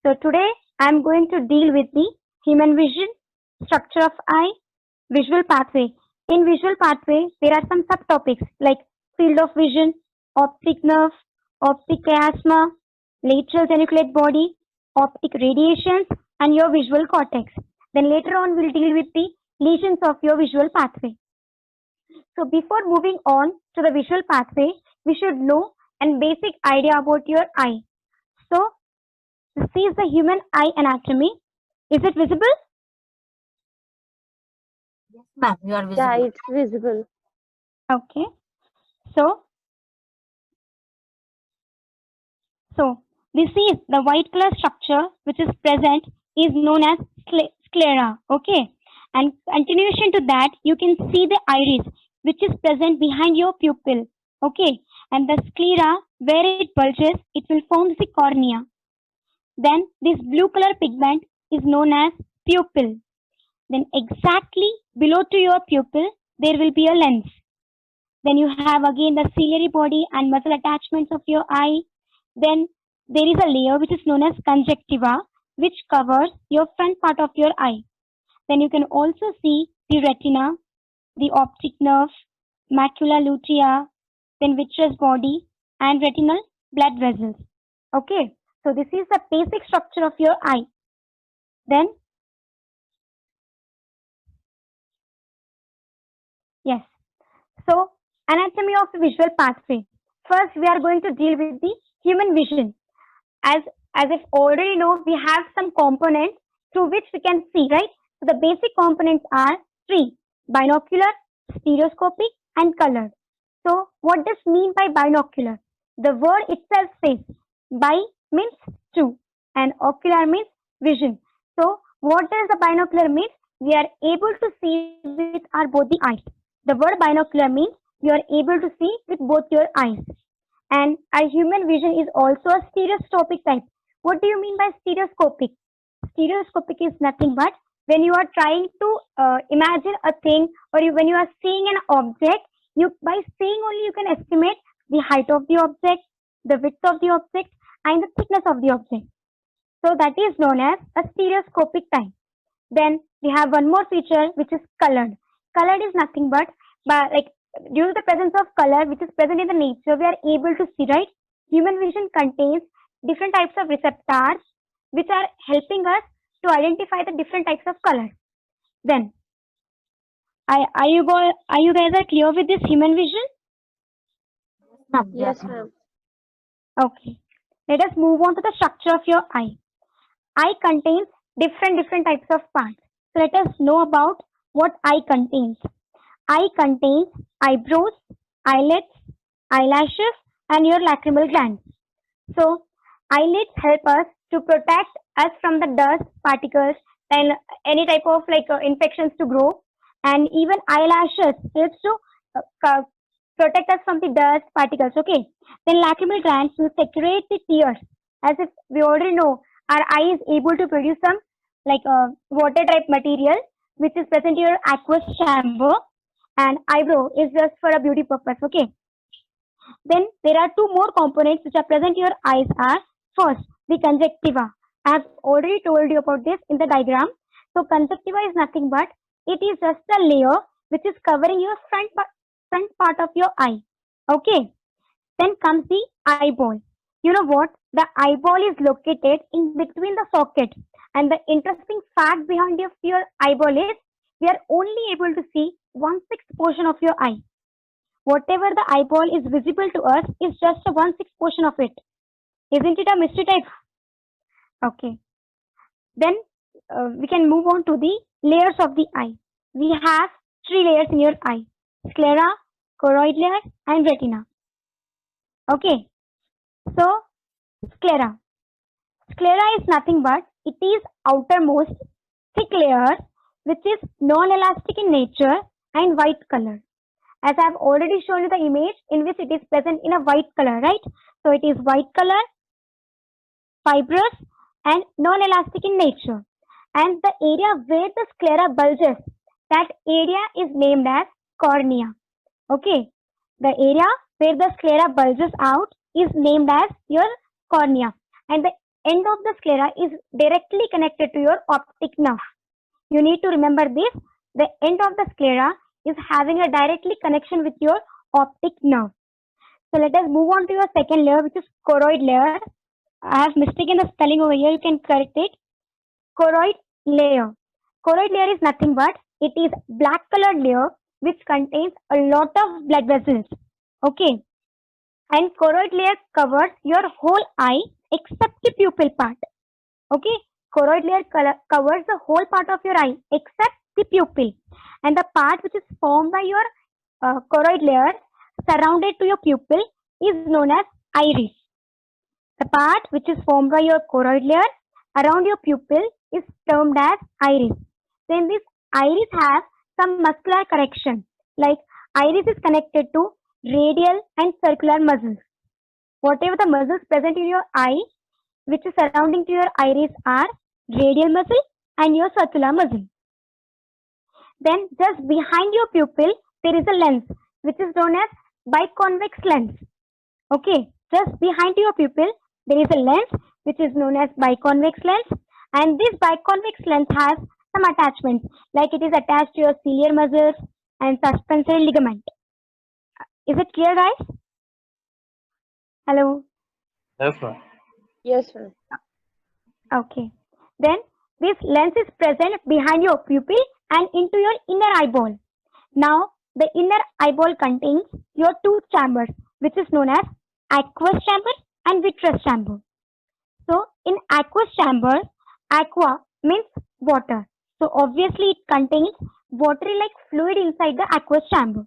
So today I am going to deal with the human vision, structure of eye, visual pathway. In visual pathway, there are some subtopics like field of vision, optic nerve, optic chiasma, lateral geniculate body, optic radiations, and your visual cortex. Then later on, we'll deal with the lesions of your visual pathway. So before moving on to the visual pathway, we should know a basic idea about your eye. So this is the human eye anatomy. Is it visible? Yes, ma'am, you are Yeah, visible. it's visible. Okay. So, so this is the white color structure which is present is known as sclera. Okay. And continuation to that, you can see the iris which is present behind your pupil. Okay. And the sclera, where it bulges, it will form the cornea. Then this blue color pigment is known as pupil. Then exactly below to your pupil, there will be a lens. Then you have again the ciliary body and muscle attachments of your eye. Then there is a layer which is known as conjunctiva, which covers your front part of your eye. Then you can also see the retina, the optic nerve, macula lutea, then vitreous body, and retinal blood vessels. Okay, so this is the basic structure of your eye. Then, yes. So, anatomy of the visual pathway. First, we are going to deal with the human vision. As as if already know, we have some components through which we can see, right? So the basic components are three: binocular, stereoscopic, and colored. So what does mean by binocular? The word itself says bi means two, and ocular means vision. So what does the binocular mean? We are able to see with our both the eyes. The word binocular means you are able to see with both your eyes. And our human vision is also a stereoscopic type. What do you mean by stereoscopic? Stereoscopic is nothing but when you are trying to imagine a thing, or when you are seeing an object, you by seeing only you can estimate the height of the object, the width of the object, and the thickness of the object. So that is known as a stereoscopic type. Then we have one more feature which is colored. Colored is nothing but like due to the presence of color which is present in the nature, we are able to see, right? Human vision contains different types of receptors which are helping us to identify the different types of colors. Then, are you guys are clear with this human vision? Ma'am, we are Yes, clear. ma'am. Okay. Let us move on to the structure of your eye. Eye contains different types of parts. So let us know about what eye contains. Eye contains eyebrows, eyelids, eyelashes, and your lacrimal glands. So, eyelids help us to protect us from the dust particles and any type of infections to grow, and even eyelashes helps to protect us from the dust particles. Okay. Then lacrimal glands will secrete the tears, as if we already know our eye is able to produce some water type material which is present in your aqueous chamber, and eyebrow is just for a beauty purpose. Okay. Then there are two more components which are present in your eyes are first the conjunctiva. I have already told you about this in the diagram. So conjunctiva is nothing but it is just a layer which is covering your front part of your eye. Okay. Then comes the eyeball. You know what? The eyeball is located in between the socket. And the interesting fact behind your eyeball is we are only able to see 1/6 portion of your eye. Whatever the eyeball is visible to us is just a 1/6 portion of it. Isn't it a mystery type? Okay. Then we can move on to the layers of the eye. We have three layers in your eye: sclera, choroid layer, and retina. Okay. So, sclera. Sclera is nothing but it is outermost thick layer which is non-elastic in nature and white color. As I have already shown you the image in which it is present in a white color, right? So it is white color, fibrous, and non-elastic in nature. And the area where the sclera bulges, that area is named as cornea. Okay, the area where the sclera bulges out is named as your cornea, and the end of the sclera is directly connected to your optic nerve. You need to remember this. The end of the sclera is having a directly connection with your optic nerve. So let us move on to your second layer, which is choroid layer. I have mistaken the spelling over here. You can correct it. Choroid layer. Choroid layer is nothing but it is black colored layer which contains a lot of blood vessels. Okay. And choroid layer covers your whole eye except the pupil part. Okay. Choroid layer covers the whole part of your eye except the pupil. And the part which is formed by your choroid layer surrounded to your pupil is known as iris. The part which is formed by your choroid layer around your pupil is termed as iris. Then this iris has some muscular correction, like iris is connected to radial and circular muscles. Whatever the muscles present in your eye which is surrounding to your iris are radial muscle and your circular muscle. Then just behind your pupil there is a lens which is known as biconvex lens. Okay, just behind your pupil there is a lens which is known as biconvex lens, and this biconvex lens has some attachments, like it is attached to your ciliary muscles and suspensory ligament. Is it clear, guys? Hello? Yes, ma'am. Yes, ma'am. Okay. Then this lens is present behind your pupil and into your inner eyeball. Now, the inner eyeball contains your two chambers, which is known as aqueous chamber and vitreous chamber. So, in aqueous chamber, aqua means water. So, obviously, it contains watery-like fluid inside the aqueous chamber.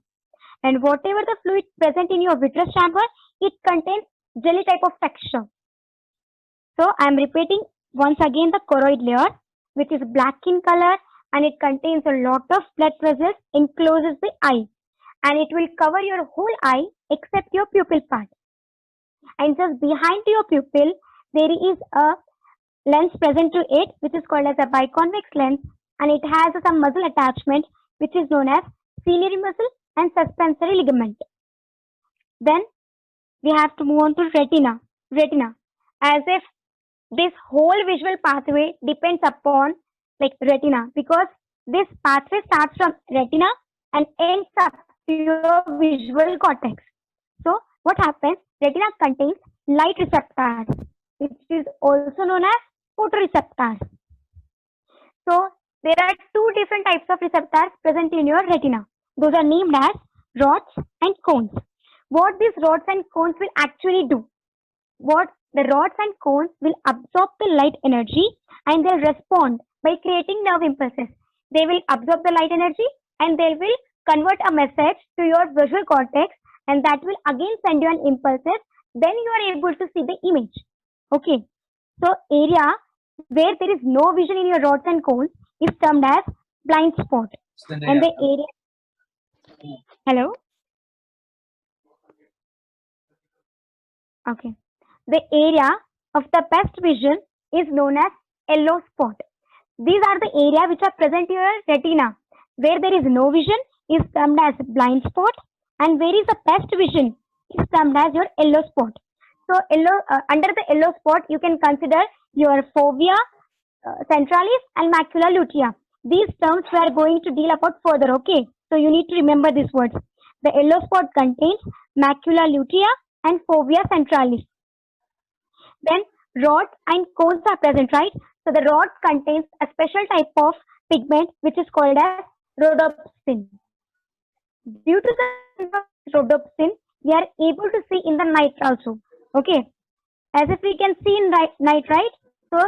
And whatever the fluid present in your vitreous chamber, it contains jelly type of texture. So, I am repeating once again the choroid layer, which is black in color, and it contains a lot of blood vessels, encloses the eye, and it will cover your whole eye except your pupil part. And just behind your pupil, there is a lens present to it, which is called as a biconvex lens, and it has some muscle attachment, which is known as ciliary muscle and suspensory ligament. Then we have to move on to retina. Retina, as if this whole visual pathway depends upon like retina, because this pathway starts from retina and ends up to your visual cortex. So what happens? Retina contains light receptors, which is also known as photoreceptors. So there are two different types of receptors present in your retina. Those are named as rods and cones. What these rods and cones will actually do? What the rods and cones will absorb the light energy and they'll respond by creating nerve impulses. They will absorb the light energy and they will convert a message to your visual cortex, and that will again send you an impulses. Then you are able to see the image. Okay. So area where there is no vision in your rods and cones is termed as blind spot. And the area. Hello. Okay. The area of the best vision is known as yellow spot. These are the area which are present in your retina. Where there is no vision is termed as blind spot, and where is the best vision is termed as your yellow spot. So under the yellow spot, you can consider your fovea centralis and macula lutea. These terms we are going to deal about further. Okay, so you need to remember these words. The yellow spot contains macula lutea and fovea centralis. Then rods and cones are present, right? So the rod contains a special type of pigment which is called as rhodopsin. Due to the rhodopsin, we are able to see in the night also. Okay, as if we can see in night, right? So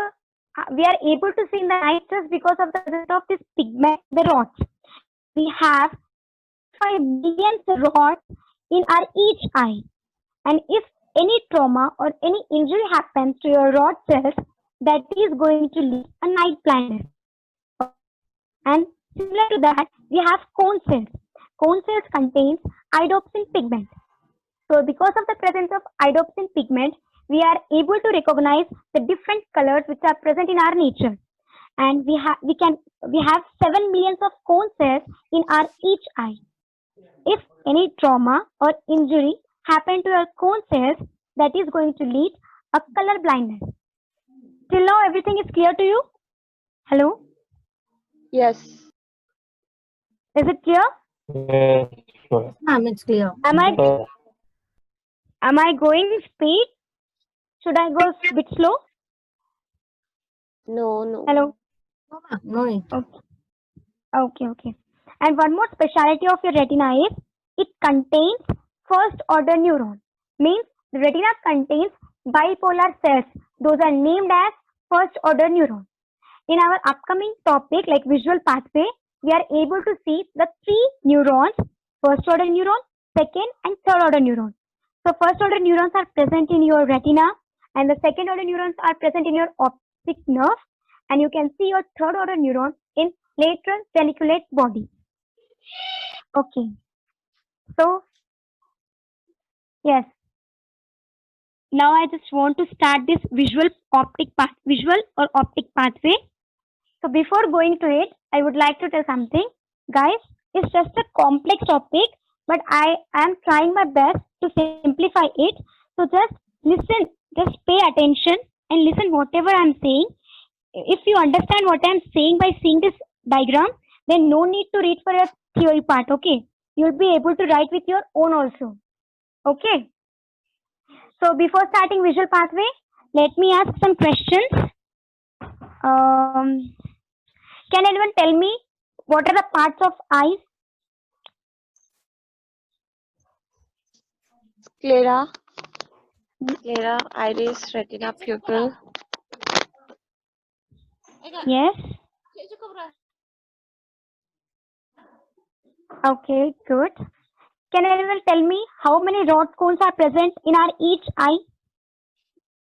we are able to see in the night just because of the presence of this pigment, the rods. We have 5 billion rods in our each eye, and if any trauma or any injury happens to your rod cells, that is going to lead a night blindness. And similar to that, we have cone cells. Cone cells contains iodopsin pigment. So because of the presence of iodopsin pigment, we are able to recognize the different colors which are present in our nature. And we have 7 millions of cone cells in our each eye. If any trauma or injury happen to your cone cells, that is going to lead a color blindness. Till now, everything is clear to you? Hello? Yes. Is it clear? Yes, sure. Ma'am, it's clear. Am I So, am I going speed? Should I go a bit slow? No. Hello? No, ma'am, no need. Okay. And one more speciality of your retina is it contains first order neuron. Means the retina contains bipolar cells. Those are named as first order neuron. In our upcoming topic like visual pathway, we are able to see the three neurons, first order neuron, second and third order neuron. So first order neurons are present in your retina and the second order neurons are present in your optic nerve, and you can see your third order neuron in lateral geniculate body. Okay. So yes. Now I just want to start this visual or optic pathway. So before going to it, I would like to tell something. Guys, it's just a complex topic, but I am trying my best to simplify it. So just listen, just pay attention and listen whatever I'm saying. If you understand what I'm saying by seeing this diagram, then no need to read for a theory part, okay? You'll be able to write with your own also, okay? So before starting visual pathway, let me ask some questions. Can anyone tell me what are the parts of eyes? Sclera, iris, retina, pupil. Yes. Okay, good. Can anyone tell me how many rod cones are present in our each eye?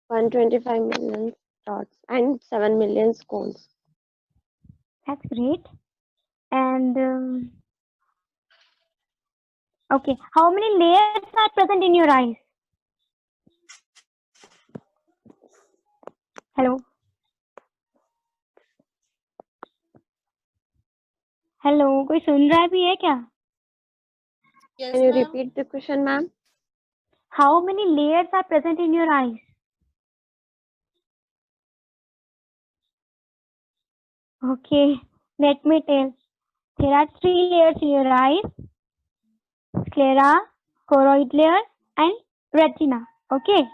125 million dots and 7 million cones. That's great. And okay, how many layers are present in your eyes? Hello. Hello कोई सुन रहा भी है क्या? Can you repeat the question, ma'am? How many layers are present in your eyes? Okay, let me tell. There are 3 layers in your eyes: sclera, choroid layer, and retina. Okay.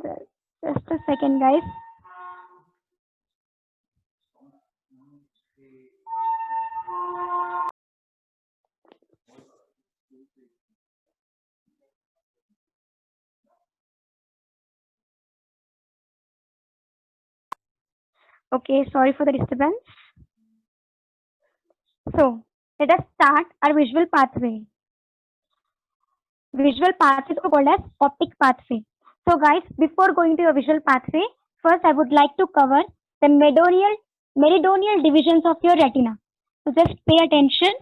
Just a second, guys. Okay, sorry for the disturbance. So, let us start our visual pathway. Visual pathway is called as optic pathway. So, guys, before going to your visual pathway, first I would like to cover the meridional divisions of your retina. So, just pay attention.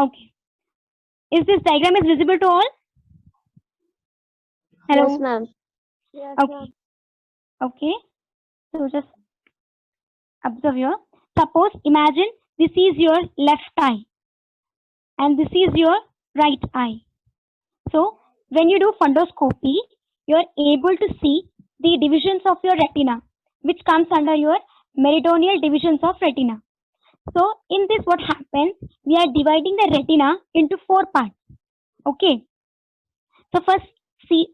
Okay. Is this diagram is visible to all? Hello? Yes, ma'am. Yes, Okay. Okay. So just observe here. Suppose imagine this is your left eye and this is your right eye. So when you do fundoscopy, you are able to see the divisions of your retina, which comes under your meridional divisions of retina. So in this, what happens? We are dividing the retina into 4 parts. Okay. So first,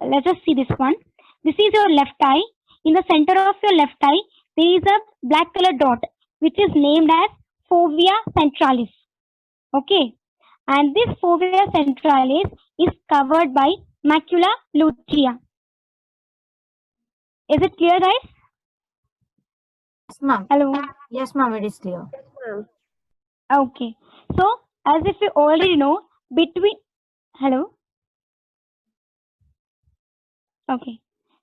let's just see this one. This is your left eye. In the center of your left eye, there is a black color dot, which is named as fovea centralis. Okay. And this fovea centralis is covered by macula lutea. Is it clear, guys? Yes, ma'am. Hello. Yes, ma'am, it is clear. Okay. So, as if you already know, hello. Okay.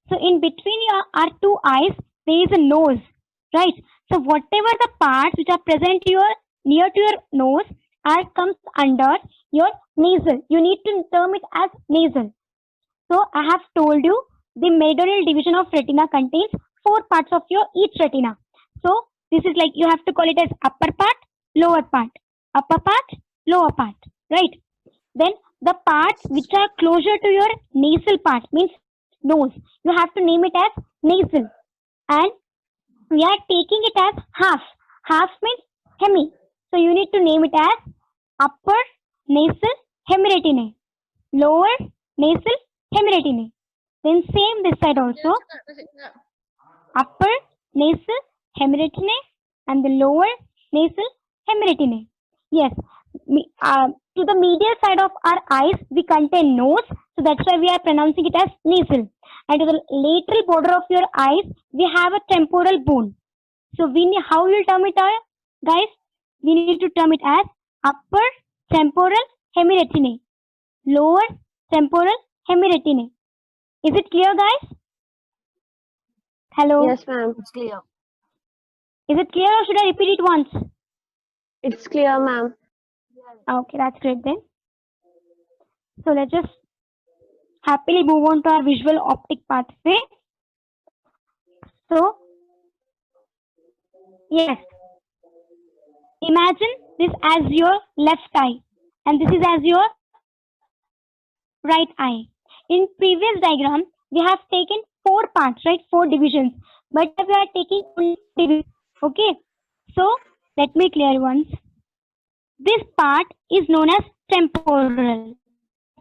So, in between our 2 eyes, there is a nose, right? So, whatever the parts which are present near to your nose comes under your nasal. You need to term it as nasal. So, I have told you the meridional division of retina contains 4 parts of your each retina. So, this is like you have to call it as upper part, lower part, upper part, lower part, right? Then the parts which are closer to your nasal part means nose. You have to name it as nasal. And we are taking it as half. Half means hemi. So you need to name it as upper nasal hemiretine, lower nasal hemiretine. Then same this side also, upper nasal hemiretine and the lower nasal hemiretine. Yes, to the medial side of our eyes we contain nose, so that's why we are pronouncing it as nasal. And to the lateral border of your eyes we have a temporal bone. So how will term it, guys? We need to term it as upper temporal hemiretine, lower temporal hemiretine. Is it clear, guys? Hello? Yes, ma'am. It's clear. Is it clear or should I repeat it once? It's clear, ma'am. Okay, that's great then. So let's just happily move on to our visual optic pathway. So, yes, imagine this as your left eye and this is as your right eye. In previous diagram, we have taken 4 parts, right? 4 divisions, but we are taking only division. Okay, so let me clear once. This part is known as temporal.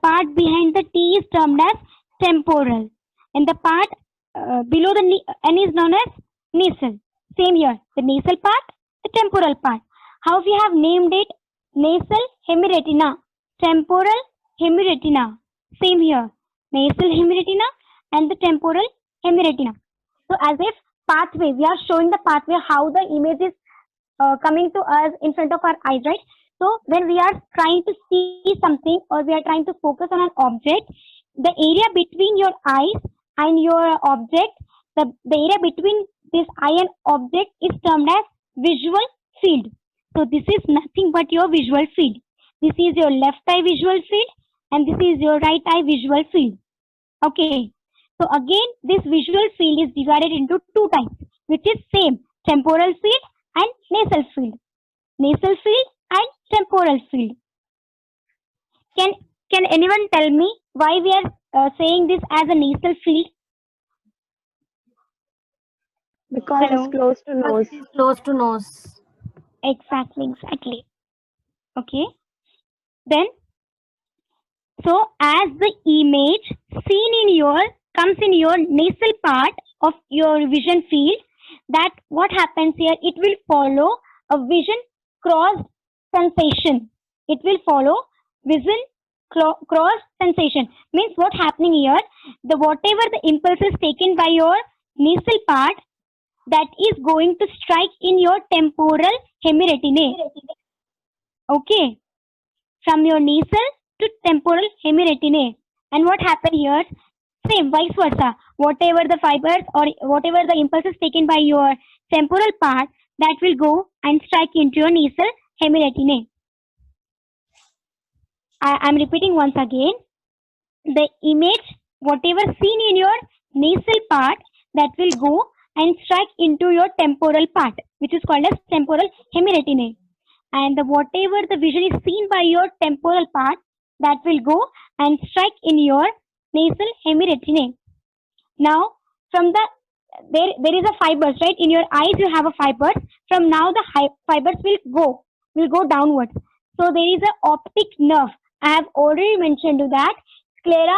Part behind the T is termed as temporal, and the part below the N is known as nasal. Same here, the nasal part, the temporal part. How we have named it? Nasal hemiretina, temporal hemiretina. Same here, nasal hemiretina and the temporal hemiretina. So as if pathway, we are showing the pathway, how the image is coming to us in front of our eyes, right? So when we are trying to see something or we are trying to focus on an object, the area between your eyes and your object, the area between this eye and object is termed as visual field. So this is nothing but your visual field. This is your left eye visual field and this is your right eye visual field. Okay. So again, this visual field is divided into 2 types, which is same, temporal field and nasal field. Nasal field and temporal field. Can anyone tell me why we are saying this as a nasal field? Because Hello? it's close to nose. It's close to nose. Exactly. Okay. Then, so as the image seen in your comes in your nasal part of your vision field, that what happens here, it will follow a vision crossed sensation. It will follow vision cross sensation. Means what happening here, the whatever the impulse is taken by your nasal part, that is going to strike in your temporal hemiretine. Okay, from your nasal to temporal hemiretine. And what happened here, same vice versa, whatever the fibers or whatever the impulse is taken by your temporal part, that will go and strike into your nasal hemiretine. I am repeating once again, the image whatever seen in your nasal part, that will go and strike into your temporal part, which is called as temporal hemiretine. And whatever the vision is seen by your temporal part, that will go and strike in your nasal hemiretine. Now, from the there is a fibers, right? In your eyes you have a fibers. From now the fibers will go downwards. So there is an optic nerve. I have already mentioned to that. Sclera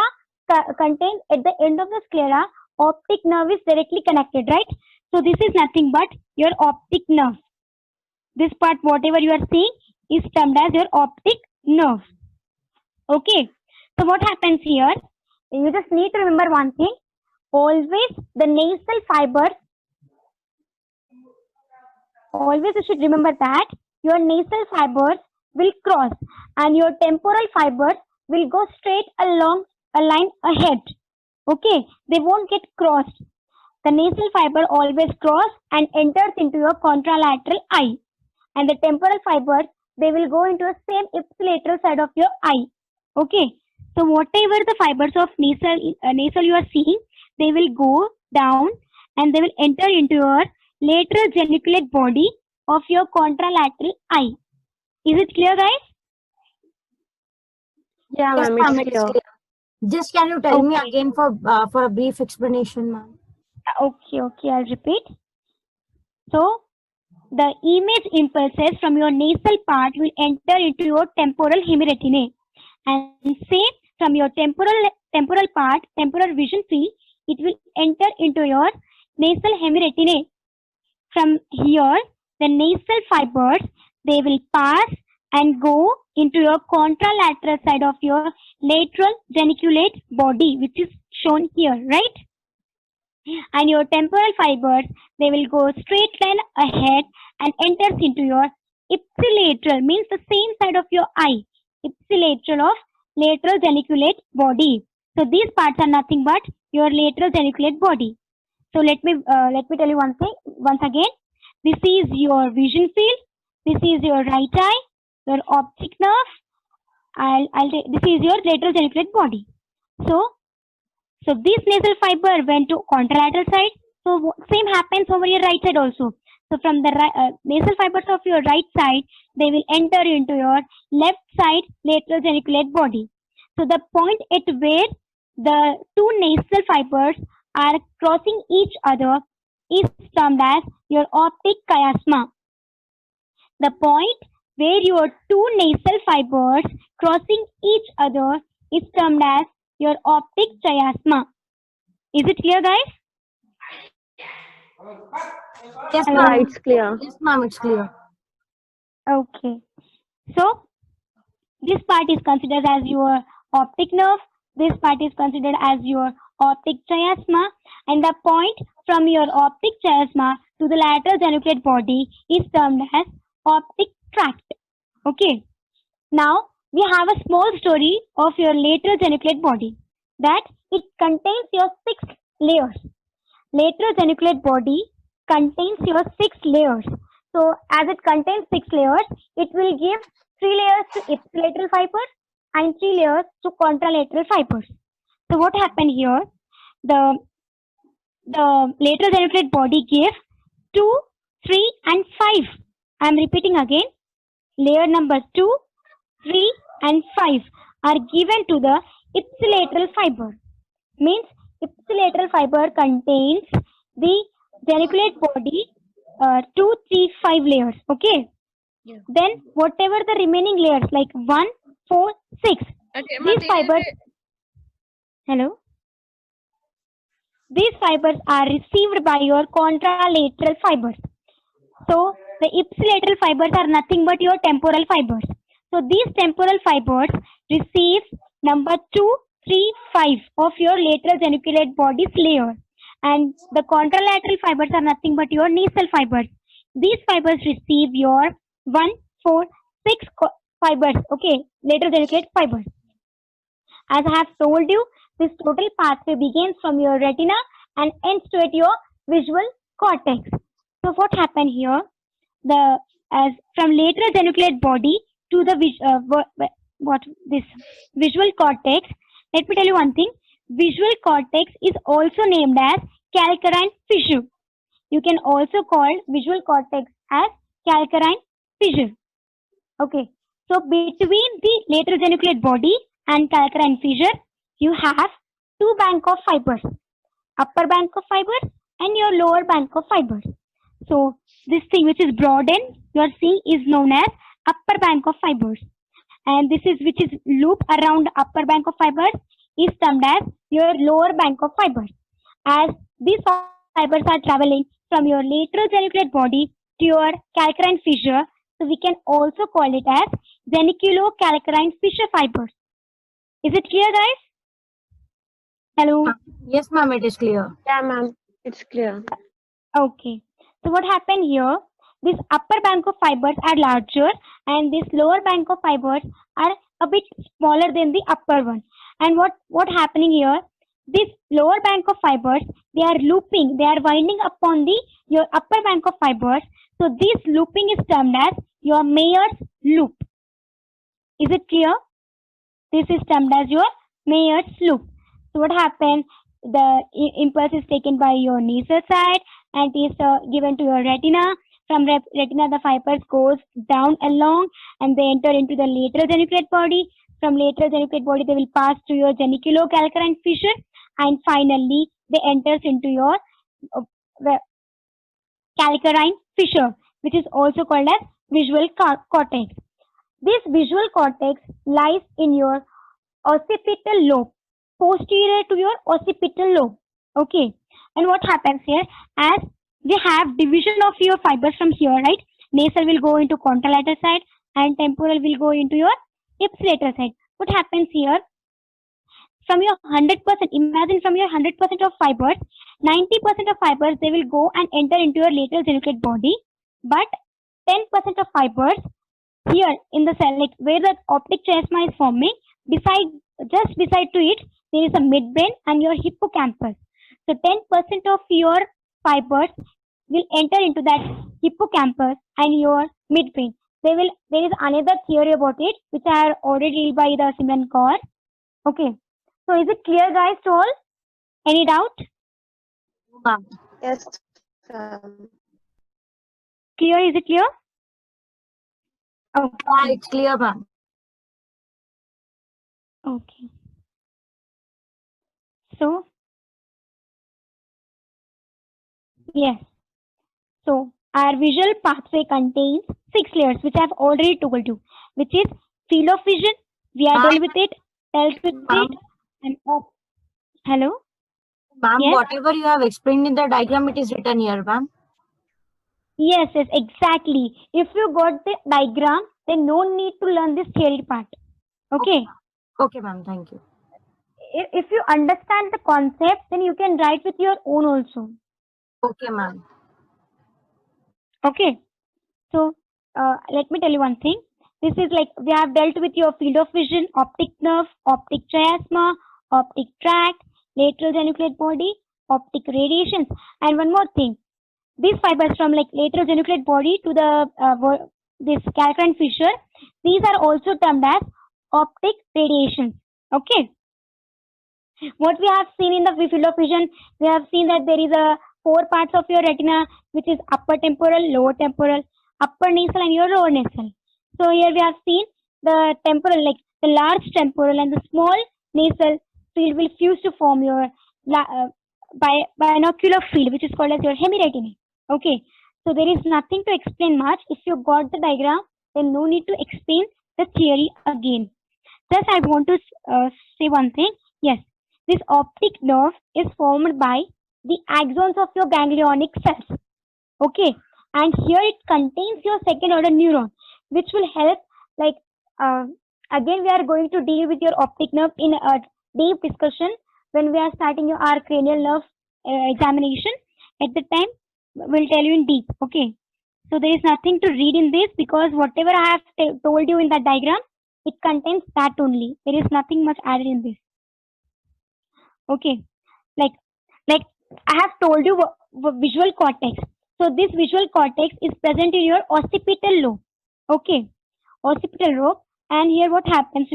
contains, at the end of the sclera, optic nerve is directly connected, right? So this is nothing but your optic nerve. This part, whatever you are seeing, is termed as your optic nerve. Okay. So what happens here? You just need to remember one thing. Always the nasal fibers, always you should remember that your nasal fibers will cross and your temporal fibers will go straight along a line ahead. Okay, they won't get crossed. The nasal fiber always cross and enters into your contralateral eye, and the temporal fibers, they will go into the same ipsilateral side of your eye. Okay, so whatever the fibers of nasal you are seeing, they will go down and they will enter into your lateral geniculate body of your contralateral eye. Is it clear, guys? Yeah, Yes, ma'am, ma'am, it's it's clear. clear. Just can you tell me Okay. again for a brief explanation, ma'am? Okay, I'll repeat. So, the image impulses from your nasal part will enter into your temporal hemiretinae, and say from your temporal part, temporal vision field, it will enter into your nasal hemiretinae. From here, the nasal fibers, they will pass and go into your contralateral side of your lateral geniculate body, which is shown here, right? And your temporal fibers, they will go straight line ahead and enters into your ipsilateral, means the same side of your eye, ipsilateral of lateral geniculate body. So these parts are nothing but your lateral geniculate body. So let me tell you one thing once again. This is your vision field. This is your right eye, your optic nerve. This is your lateral geniculate body. So this nasal fiber went to contralateral side. So same happens over your right side also. So from the nasal fibers of your right side, they will enter into your left side lateral geniculate body. So the point at where the two nasal fibers are crossing each other is termed as your optic chiasma. The point where your two nasal fibers crossing each other is termed as your optic chiasma. Is it clear, guys? Yes, Hello. Yeah, ma'am. it's clear. Yes, ma'am, it's clear. Okay. So this part is considered as your optic nerve. This part is considered as your optic chiasma, and the point from your optic chiasma to the lateral geniculate body is termed as optic tract. Okay. Now we have a small story of your lateral geniculate body, that it contains your 6 layers. Lateral geniculate body contains your 6 layers. So as it contains 6 layers, it will give 3 layers to ipsilateral fibers and 3 layers to contralateral fibers. So what happened here? The lateral geniculate body gives 2, 3 and 5. I am repeating again. Layer number 2, 3 and 5 are given to the ipsilateral fiber. Means ipsilateral fiber contains the geniculate body 2, 3, 5 layers. Okay. Yeah. Then whatever the remaining layers like 1, 4, 6. These fibers. Hello. These fibers are received by your contralateral fibers. So the ipsilateral fibers are nothing but your temporal fibers. So these temporal fibers receive number 2, 3, 5 of your lateral geniculate body's layer, and the contralateral fibers are nothing but your nasal fibers. These fibers receive your 1, 4, 6 fibers. Okay, lateral geniculate fibers. As I have told you, this total pathway begins from your retina and ends to at your visual cortex. So what happened here? As from lateral geniculate body to the visual cortex. Let me tell you one thing. Visual cortex is also named as calcarine fissure. You can also call visual cortex as calcarine fissure. Okay. So between the lateral geniculate body and calcarine fissure, you have two bank of fibers, upper bank of fibers and your lower bank of fibers. So this thing which is broadened, you are seeing, is known as upper bank of fibers, and this is which is loop around upper bank of fibers is termed as your lower bank of fibers. As these fibers are traveling from your lateral geniculate body to your calcarine fissure, so we can also call it as geniculocalcarine fissure fibers. Is it clear, guys? Hello. Yes, ma'am, it is clear. Yeah, ma'am. It's clear. Okay. So what happened here? This upper bank of fibers are larger and this lower bank of fibers are a bit smaller than the upper one. And what happening here? This lower bank of fibers, they are looping, they are winding upon the your upper bank of fibers. So this looping is termed as your Mayer's loop. Is it clear? This is termed as your Mayer's loop. So what happened? The impulse is taken by your nasal side and is given to your retina. From retina, the fibers goes down along and they enter into the lateral geniculate body. From lateral geniculate body, they will pass to your geniculocalcarine fissure, and finally they enters into your calcarine fissure, which is also called as visual cortex. This visual cortex lies in your occipital lobe, posterior to your occipital lobe. Okay, and what happens here, as we have division of your fibers from here, right? Nasal will go into contralateral side and temporal will go into your ipsilateral side. What happens here, from your 100%, imagine from your 100% of fibers, 90% of fibers, they will go and enter into your lateral geniculate body, but 10% of fibers here in the cell, like where the optic chiasma is forming, just beside to it, there is a midbrain and your hippocampus. So 10% of your fibers will enter into that hippocampus and your midbrain. There is another theory about it, which I have already by the Simran Kaur. Okay. So is it clear, guys, to all? Any doubt? Ma'am. Yes. Clear? Is it clear? Okay. It's clear, ma'am. Okay. So, yes. So, our visual pathway contains 6 layers, which I have already told you, which is field of vision. We are dealt with it, Ma'am. and hello? Ma'am, Yes? whatever you have explained in the diagram, it is written here, ma'am. Yes, exactly. If you got the diagram, then no need to learn this theory part. Okay? Okay, ma'am. Thank you. If you understand the concept, then you can write with your own also. Okay, ma'am. Okay? So, let me tell you one thing. This is like, we have dealt with your field of vision, optic nerve, optic chiasma, optic tract, lateral geniculate body, optic radiations, and one more thing. These fibers from like lateral geniculate body to the this calcarine fissure, these are also termed as optic radiations. Okay. What we have seen in the field of vision, we have seen that there is a 4 parts of your retina, which is upper temporal, lower temporal, upper nasal, and your lower nasal. So here we have seen the temporal, like the large temporal and the small nasal field will fuse to form your binocular field, which is called as your hemiretinae. Okay, so there is nothing to explain much. If you got the diagram, then no need to explain the theory again. Just I want to say one thing. Yes, this optic nerve is formed by the axons of your ganglionic cells. Okay, and here it contains your second order neuron, which will help, like, again we are going to deal with your optic nerve in a deep discussion when we are starting our cranial nerve examination. At the time, we'll tell you in deep. Okay, so there is nothing to read in this, because whatever I have told you in that diagram, it contains that only. There is nothing much added in this. Okay, like I have told you visual cortex. So this visual cortex is present in your occipital lobe. Okay, occipital lobe, and here what happens,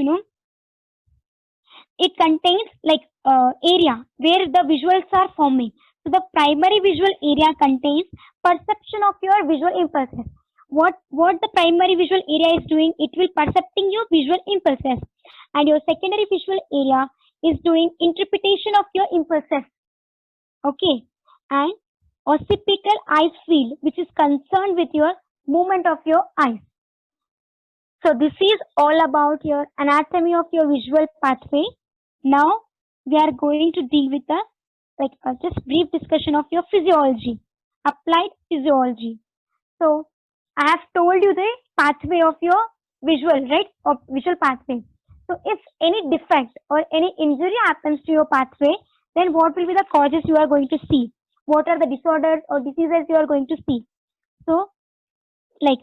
it contains like area where the visuals are forming. So the primary visual area contains perception of your visual impulses. What the primary visual area is doing, it will percepting your visual impulses, and your secondary visual area is doing interpretation of your impulses. Okay, and occipital eyes field, which is concerned with your movement of your eyes. So this is all about your anatomy of your visual pathway. Now we are going to deal with just brief discussion of your physiology, applied physiology. So I have told you the pathway of your visual, right? Of visual pathway. So if any defect or any injury happens to your pathway, then what will be the causes you are going to see? What are the disorders or diseases you are going to see? So, like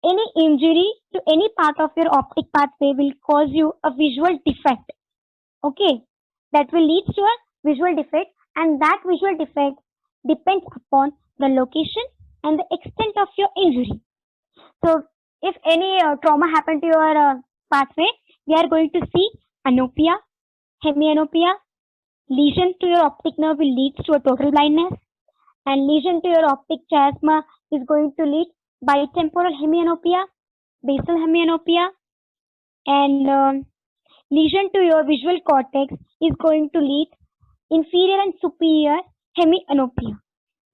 any injury to any part of your optic pathway will cause you a visual defect. Okay, that will lead to a visual defect, and that visual defect depends upon the location and the extent of your injury. So, if any trauma happened to your pathway, we are going to see anopia, hemianopia. Lesion to your optic nerve will lead to a total blindness, and lesion to your optic chiasma is going to lead bitemporal hemianopia, basal hemianopia, and lesion to your visual cortex is going to lead inferior and superior hemianopia.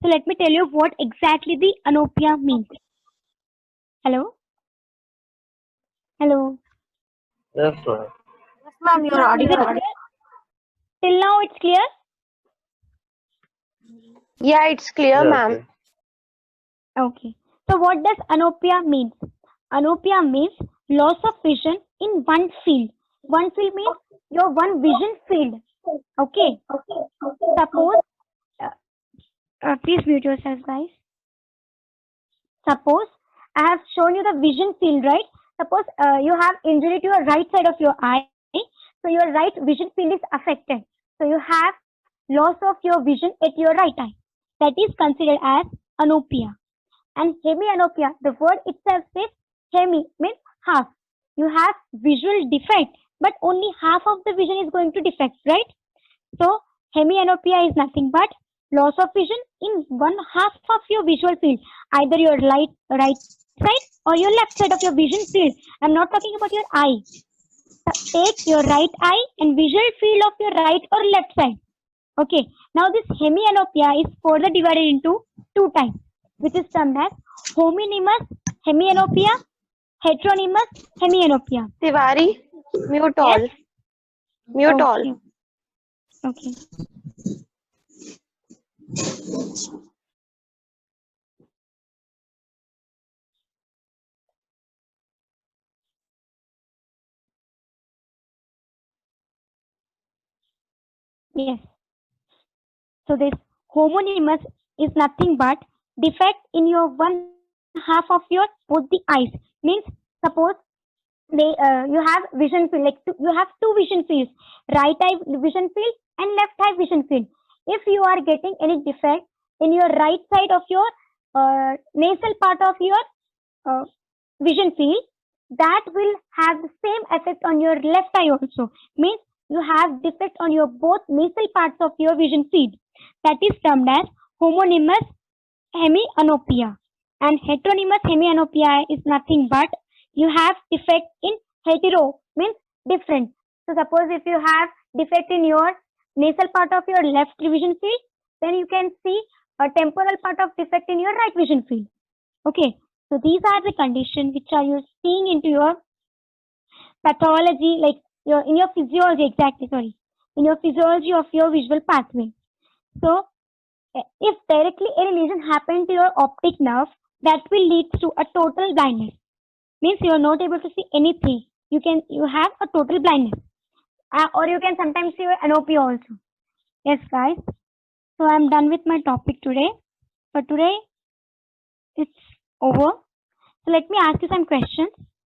So let me tell you what exactly the anopia means. Hello? Hello? Yes, sir. Yes, ma'am, you're Is it audible. clear? Till now it's clear? Yeah, it's clear, Yes, ma'am. yes. Okay. So what does anopia mean? Anopia means loss of vision in one field. One field means your one vision field. Okay. Suppose, please mute yourself, guys. Suppose I have shown you the vision field, right? Suppose you have injury to your right side of your eye, so your right vision field is affected. So you have loss of your vision at your right eye. That is considered as anopia. And hemianopia, the word itself says hemi means half. You have visual defect, but only half of the vision is going to defect, right? So hemianopia is nothing but loss of vision in one half of your visual field, either your right side or your left side of your vision field. I'm not talking about your eye. Take your right eye and visual field of your right or left side. Okay. Now this hemianopia is further divided into two types, which is termed as homonymous hemianopia, heteronymous hemianopia. Tiwari, mute all. Yes? Mute all. Okay. Okay. Yes. So this homonymous is nothing but defect in your one half of your both the eyes. Means suppose you have vision field, like you have two vision fields, right eye vision field and left eye vision field. If you are getting any defect in your right side of your nasal part of your vision field, that will have the same effect on your left eye also. Means you have defect on your both nasal parts of your vision field. That is termed as homonymous hemianopia. And heteronymous hemianopia is nothing but you have defect in hetero, means different. So suppose if you have defect in your nasal part of your left vision field, then you can see a temporal part of defect in your right vision field. Okay, so these are the conditions which are you seeing into your pathology, like in your physiology, exactly, sorry, in your physiology of your visual pathway. So if directly any lesion happened to your optic nerve, that will lead to a total blindness. Means you are not able to see anything. You have a total blindness, or you can sometimes see anopia also. Yes, guys. So I'm done with my topic today. For today, it's over. So let me ask you some questions.